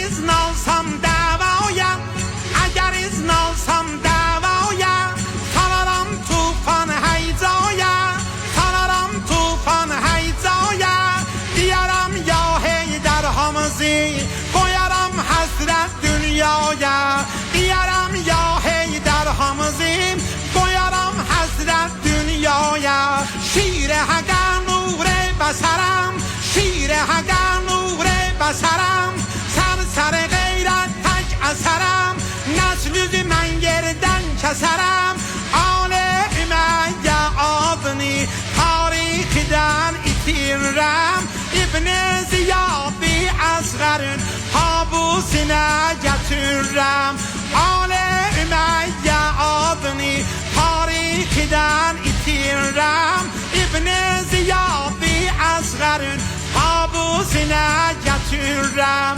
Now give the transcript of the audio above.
از ناسم دوایم اگر از ناسم دوایم فرارم توفان هیزایم فرارم توفان هیزایم بیارم یا هی در همزی قویرم حسرت دنیایم بیارم یا هی در همزی قویرم حسرت دنیایم شیر هگر نور بسرم شیر هگر نور بسرم سر غیرت تک اثرم نسل من گردن کسرم آن امیه آدنی تاریخدن ایتیرم ابن زیادی اصغرن حابوسینه گتürrem آن امیه آدنی تاریخدن ایتیرم ابن زیادی اصغرن حابوسینه گتürrem